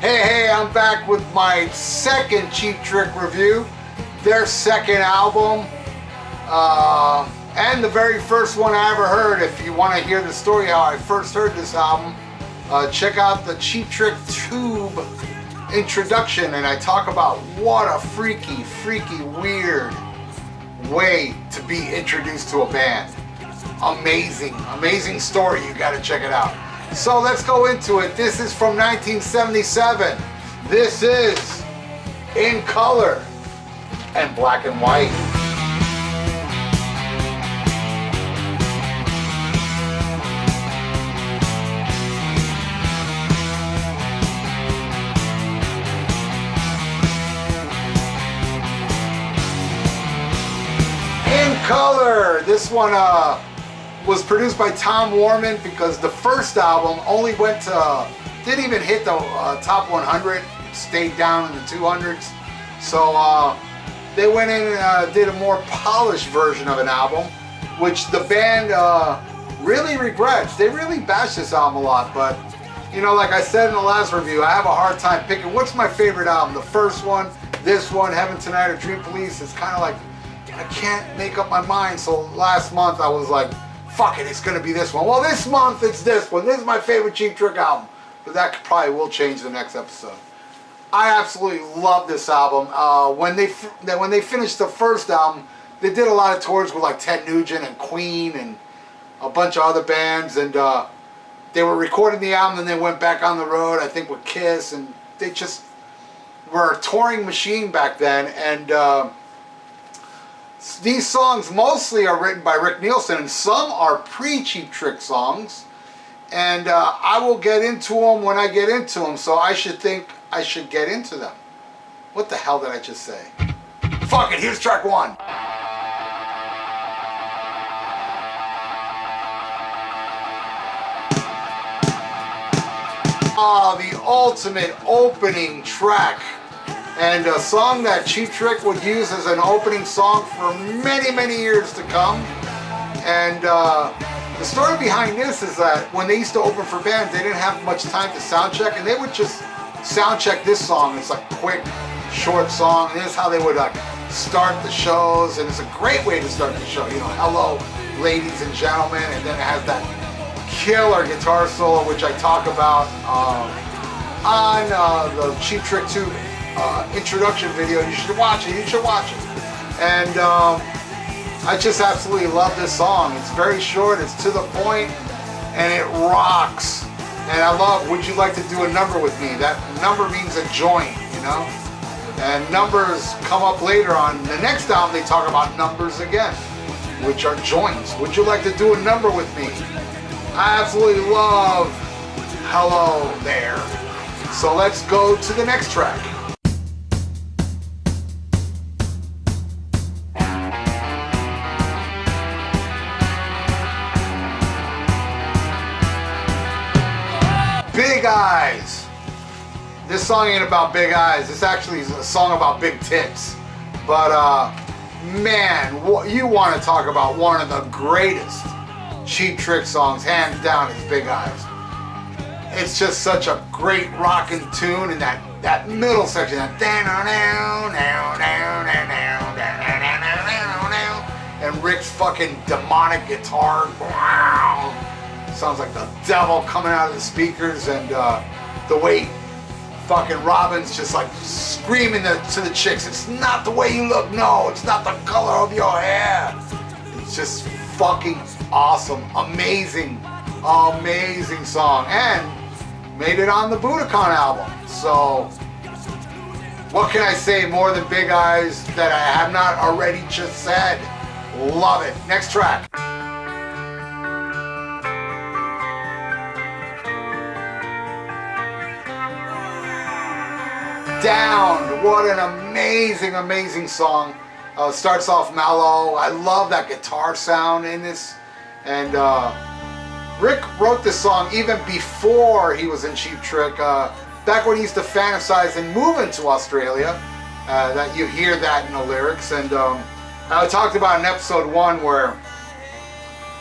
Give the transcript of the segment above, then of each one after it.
Hey, I'm back with my second Cheap Trick review. Their second album, and the very first one I ever heard. If you want to hear the story how I first heard this album, check out the Cheap Trick Tube introduction, and I talk about what a freaky, weird way to be introduced to a band. Amazing story. You got to check it out. So let's go into it. This is from 1977. This is In Color and Black and White. In Color. This one was produced by Tom Warman because the first album only went to, didn't even hit the top 100, it stayed down in the 200s. So they went in and did a more polished version of an album, which the band really regrets. They really bashed this album a lot, but you know, like I said in the last review, I have a hard time picking what's my favorite album. The first one, this one, Heaven Tonight or Dream Police. It's kind of like, I can't make up my mind. So last month I was like, fuck it, it's gonna be this one. Well, this month it's this one. This is my favorite Cheap Trick album. But that probably will change the next episode. I absolutely love this album. When they finished the first album, they did a lot of tours with like Ted Nugent and Queen and a bunch of other bands, and they were recording the album and they went back on the road, I think with Kiss, and they just were a touring machine back then. And these songs mostly are written by Rick Nielsen, and some are pre-Cheap Trick songs. And I will get into them when I get into them, so I should get into them. What the hell did I just say? Fuck it, here's track one. Oh, the ultimate opening track. And a song that Cheap Trick would use as an opening song for many years to come. And the story behind this is that when they used to open for bands, they didn't have much time to sound check, and they would just sound check this song. It's like quick, short song, and this is how they would like start the shows, and it's a great way to start the show. You know, hello, ladies and gentlemen, and then it has that killer guitar solo, which I talk about on the Cheap Trick 2 introduction video. You should watch it. And I just absolutely love this song. It's very short, it's to the point, and it rocks. And I love Would You Like to Do a Number With Me? That number means a joint, you know? And numbers come up later on. The next album they talk about numbers again, which are joints. Would you like to do a number with me? I absolutely love Hello There. So let's go to the next track. Big Eyes. This song ain't about big eyes. This actually is a song about big tits. But man, you want to talk about one of the greatest Cheap Trick songs, hands down, is Big Eyes. It's just such a great rockin' tune, and that middle section, that and Rick's fucking demonic guitar. Sounds like the devil coming out of the speakers, and the way fucking Robin's just like screaming to the chicks, it's not the way you look, no, it's not the color of your hair. It's just fucking awesome, amazing song, and made it on the Budokan album. So what can I say more than Big Eyes that I have not already just said? Love it. Next track. Down. What an amazing song. Starts off mellow. I love that guitar sound in this. And Rick wrote this song even before he was in Cheap Trick. Back when he used to fantasize and move into Australia. That you hear that in the lyrics. And I talked about in episode 1 where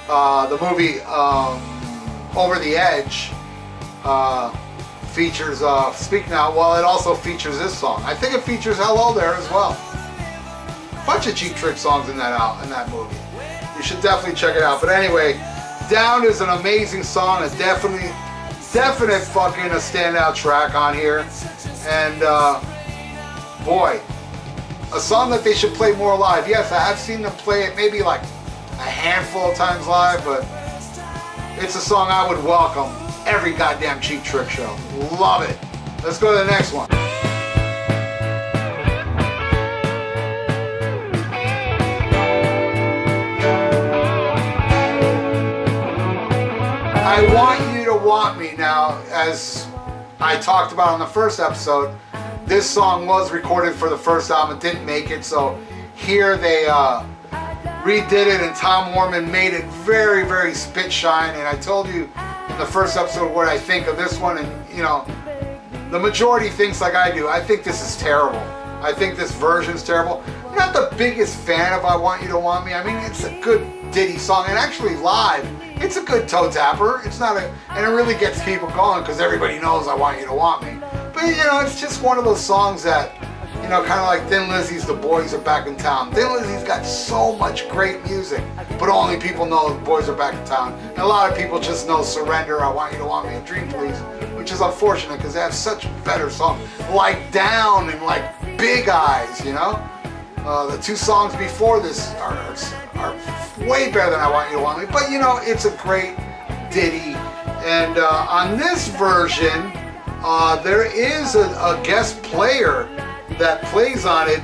the movie Over the Edge features Speak Now. Well, it also features this song. I think it features Hello There as well. Bunch of Cheap Trick songs in that movie. You should definitely check it out. But anyway, Down is an amazing song, a definite fucking a standout track on here. And boy, a song that they should play more live. Yes, I have seen them play it maybe like a handful of times live, but it's a song I would welcome every goddamn Cheap Trick show. Love it. Let's go to the next one. I Want You to Want Me. Now, as I talked about on the first episode, this song was recorded for the first album. It didn't make it, so here they redid it, and Tom Worman made it very, very spit shine. And I told you in the first episode what I think of this one, and you know, the majority thinks like I do. I think this is terrible. I think this version's terrible. I'm not the biggest fan of I Want You to Want Me. I mean, it's a good ditty song, and actually live, it's a good toe tapper. It's not and it really gets people going because everybody knows I Want You to Want Me. But you know, it's just one of those songs that, you know, kind of like Thin Lizzy's The Boys Are Back in Town. Thin Lizzy's got so much great music, but only people know The Boys Are Back in Town. And a lot of people just know Surrender, I Want You to Want Me, and Dream Please, which is unfortunate because they have such better songs. Like Down and like Big Eyes, you know? The two songs before this are way better than I Want You to Want Me, but you know, it's a great ditty. And on this version, there is a guest player that plays on it.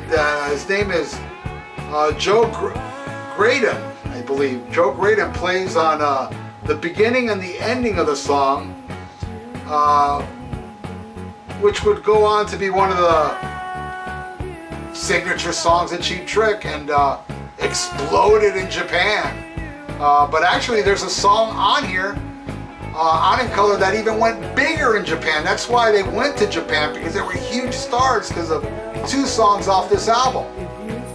His name is Joe Graydon, I believe. Joe Graydon plays on the beginning and the ending of the song, which would go on to be one of the signature songs of Cheap Trick, and exploded in Japan. But actually there's a song on here, On In Color, that even went bigger in Japan. That's why they went to Japan, because they were huge stars because of two songs off this album.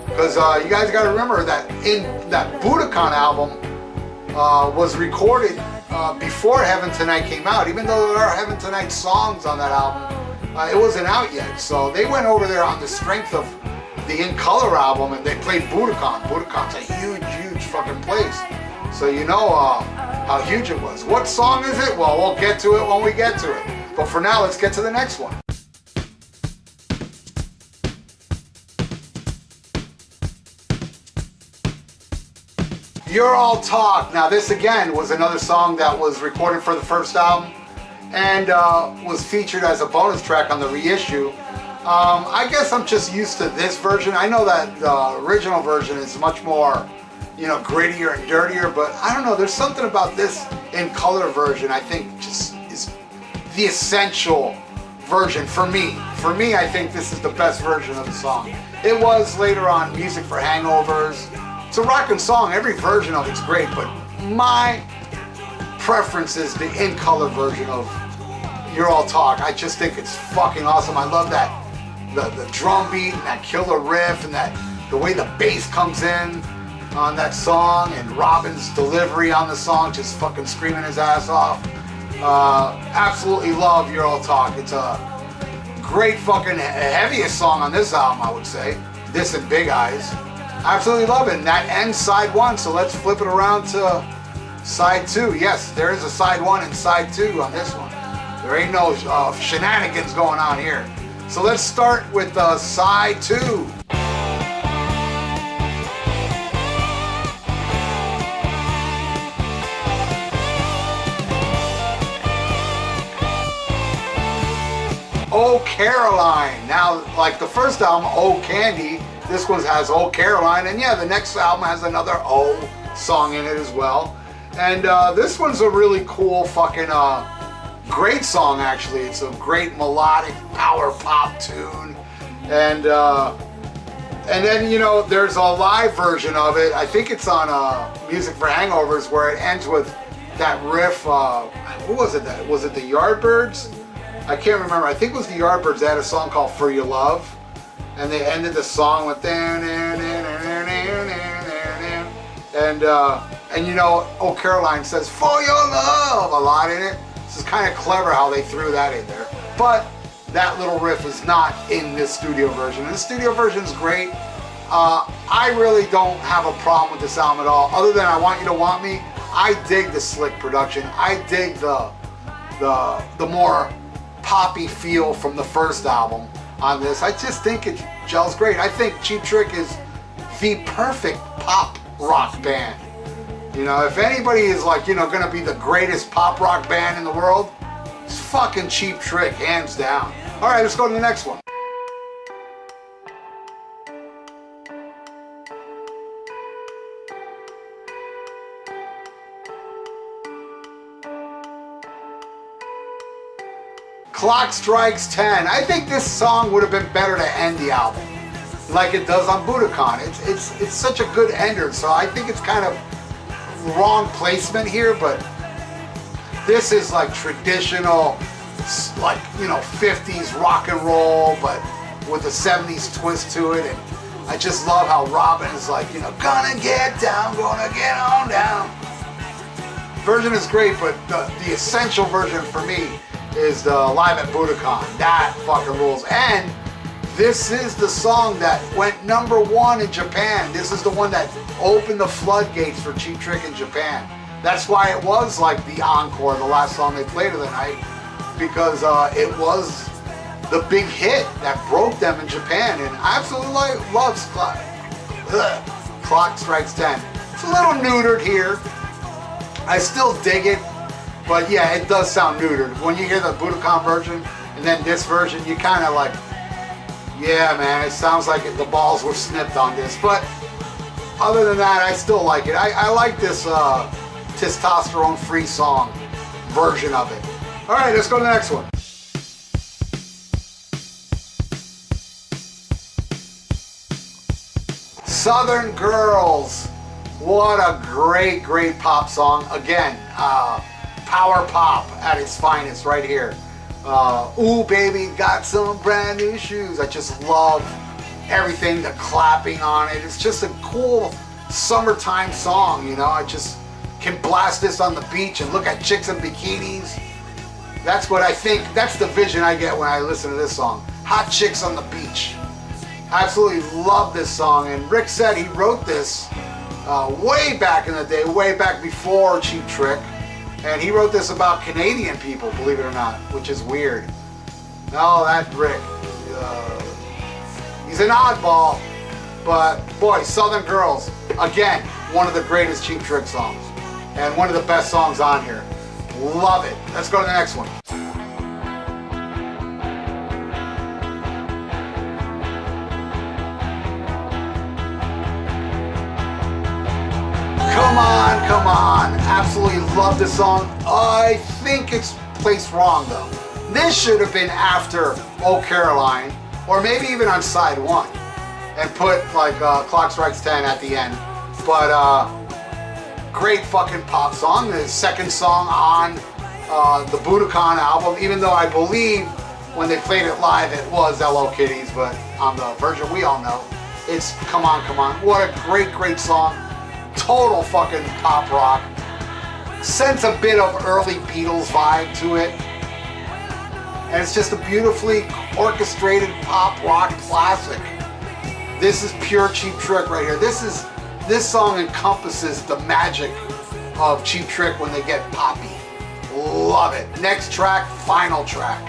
Because you guys got to remember that that Budokan album was recorded before Heaven Tonight came out. Even though there are Heaven Tonight songs on that album, it wasn't out yet. So they went over there on the strength of the In Color album, and they played Budokan. Budokan's a huge fucking place. So you know how huge it was. What song is it? Well, we'll get to it when we get to it. But for now, let's get to the next one. You're All Talk. Now this again was another song that was recorded for the first album and was featured as a bonus track on the reissue. I guess I'm just used to this version. I know that the original version is much more, you know, grittier and dirtier, but I don't know, there's something about this In Color version I think just is the essential version for me. For me, I think this is the best version of the song. It was later on Music for Hangovers. It's a rockin' song. Every version of it's great, but my preference is the In Color version of You're All Talk. I just think it's fucking awesome. I love that the drum beat and that killer riff and that the way the bass comes in on that song, and Robin's delivery on the song, just fucking screaming his ass off. Absolutely love You're All Talk. It's a great fucking heaviest song on this album, I would say. This and Big Eyes. Absolutely love it. And that ends side one, so let's flip it around to side two. Yes, there is a side one and side two on this one. There ain't no shenanigans going on here. So let's start with side two. Oh Caroline. Now, like the first album, Oh Candy, this one has Oh Caroline, and yeah, the next album has another Oh song in it as well. And this one's a really cool fucking great song, actually. It's a great melodic power pop tune. And then, you know, there's a live version of it. I think it's on Music for Hangovers, where it ends with that riff. Who was it? Was it the Yardbirds? I can't remember. I think it was the Yardbirds. They had a song called For Your Love, and they ended the song with and you know, Oh Caroline says For Your Love a lot in it. This is kind of clever how they threw that in there. but that little riff is not in this studio version. And the studio version is great. I really don't have a problem with this album at all, other than I Want You to Want Me. I dig the slick production. I dig the more poppy feel from the first album on this. I just think it gels great. I think Cheap Trick is the perfect pop rock band. You know, if anybody is like, you know, gonna be the greatest pop rock band in the world, it's fucking Cheap Trick, hands down. All right, let's go to the next one. Clock Strikes 10. I think this song would have been better to end the album, like it does on Budokan. It's such a good ender, so I think it's kind of wrong placement here, but this is like traditional, like, you know, 50s rock and roll, but with a 70s twist to it. And I just love how Robin is like, you know, gonna get down, gonna get on down. Version is great, but the essential version for me is the Live at Budokan. That fucking rules. And this is the song that went #1 in Japan. This is the one that opened the floodgates for Cheap Trick in Japan. That's why it was like the encore, the last song they played of the night, because it was the big hit that broke them in Japan. And I absolutely loves Clock Strikes 10. It's a little neutered here. I still dig it, but yeah, it does sound neutered. When you hear the Budokan version and then this version, you kind of like, yeah, man, it sounds like the balls were snipped on this. But other than that, I still like it. I like this testosterone-free song version of it. All right, let's go to the next one. Southern Girls. What a great, great pop song. Again, power pop at its finest right here. Ooh, baby, got some brand new shoes. I just love everything, the clapping on it. It's just a cool summertime song, you know. I just can blast this on the beach and look at chicks in bikinis. That's what I think, that's the vision I get when I listen to this song. Hot chicks on the beach. I absolutely love this song, and Rick said he wrote this way back in the day, way back before Cheap Trick. And he wrote this about Canadian people, believe it or not, which is weird. No, that Rick, he's an oddball, but boy, Southern Girls, again, one of the greatest Cheap Trick songs, and one of the best songs on here. Love it. Let's go to the next one. Come on, absolutely love this song. I think it's placed wrong though. This should have been after Oh Caroline, or maybe even on side 1, and put like Clock Strikes 10 at the end. But great fucking pop song. The second song on the Budokan album, even though I believe when they played it live it was Hello Kitties, but on the version we all know, it's Come On, Come On. What a great, great song. Total fucking pop rock. Sends a bit of early Beatles vibe to it. And it's just a beautifully orchestrated pop rock classic. This is pure Cheap Trick right here. This song encompasses the magic of Cheap Trick when they get poppy. Love it. Next track, final track.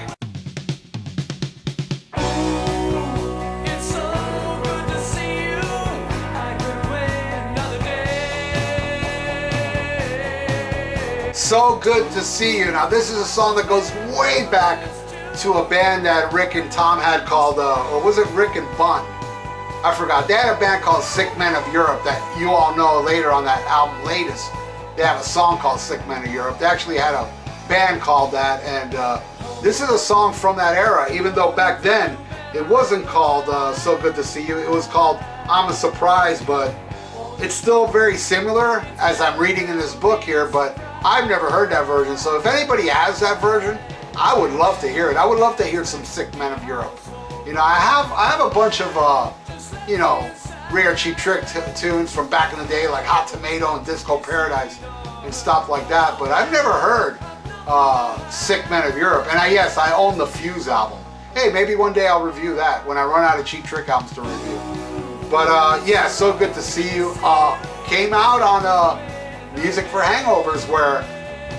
So Good to See You. Now this is a song that goes way back to a band that Rick and Tom had called, or was it Rick and Bun? I forgot. They had a band called Sick Men of Europe that you all know later on that album, Latest. They have a song called Sick Men of Europe. They actually had a band called that, and this is a song from that era, even though back then it wasn't called So Good to See You. It was called I'm a Surprise, but it's still very similar as I'm reading in this book here, but I've never heard that version. So if anybody has that version, I would love to hear it. I would love to hear some Sick Men of Europe. You know, I have a bunch of you know, rare Cheap Trick tunes from back in the day, like Hot Tomato and Disco Paradise and stuff like that, but I've never heard Sick Men of Europe. And yes, I own the Fuse album. Hey, maybe one day I'll review that when I run out of Cheap Trick albums to review. But yeah, so good to see you. Came out on Music for Hangovers, where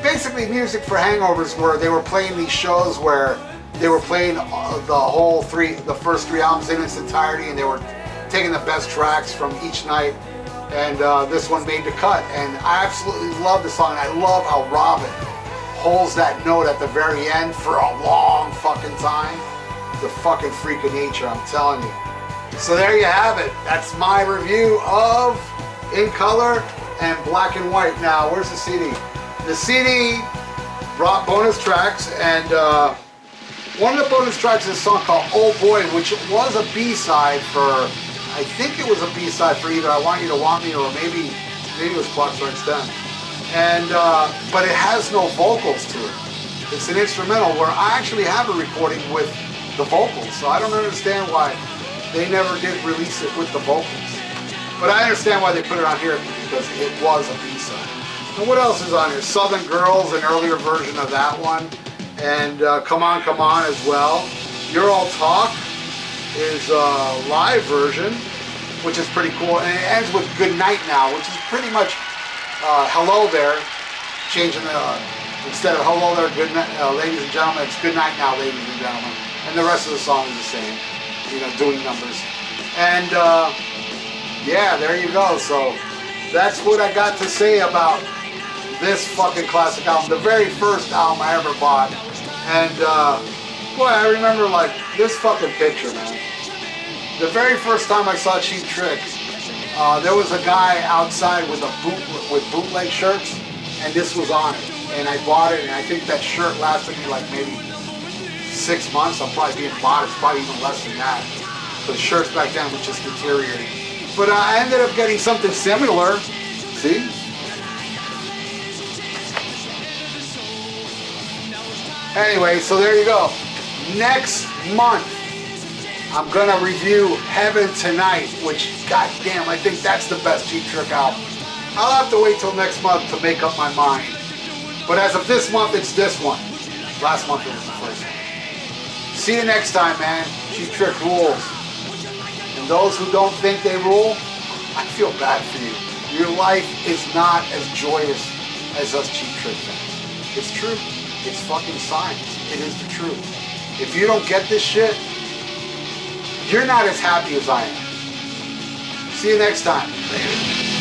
basically Music for Hangovers, where they were playing these shows where they were playing the first three albums in its entirety, and they were taking the best tracks from each night. And this one made the cut, and I absolutely love the song. I love how Robin holds that note at the very end for a long fucking time. The fucking freak of nature, I'm telling you. So there you have it. That's my review of In Color and Black and White. Now, where's the CD? The CD brought bonus tracks, and one of the bonus tracks is a song called Oh Boy, which was a B-side for, I think it was a B-side for either I Want You to Want Me, or maybe it was Clock Strikes 10. And, but it has no vocals to it. It's an instrumental where I actually have a recording with the vocals, so I don't understand why they never did release it with the vocals. But I understand why they put it on here, because it was a B-side. And what else is on here? Southern Girls, an earlier version of that one. And Come On, Come On as well. You're All Talk is a live version, which is pretty cool. And it ends with Good Night Now, which is pretty much Hello There, changing the, instead of Hello There, Good Night, ladies and gentlemen, it's Good Night Now, ladies and gentlemen. And the rest of the song is the same, you know, doing numbers. And yeah, there you go. So that's what I got to say about this fucking classic album, the very first album I ever bought. And boy, I remember like this fucking picture, man. The very first time I saw Cheap Trick, there was a guy outside with bootleg shirts, and this was on it. And I bought it, and I think that shirt lasted me like maybe 6 months. I'm probably being bought. It's probably even less than that. But shirts back then was just deteriorating. But I ended up getting something similar. See? Anyway, so there you go. Next month, I'm gonna review Heaven Tonight, which, goddamn, I think that's the best Cheap Trick album. I'll have to wait till next month to make up my mind. But as of this month, it's this one. Last month it was the first one. See you next time, man. Cheap Trick rules. And those who don't think they rule, I feel bad for you. Your life is not as joyous as us Cheap Trick fans. It's true. It's fucking science. It is the truth. If you don't get this shit, you're not as happy as I am. See you next time. Later.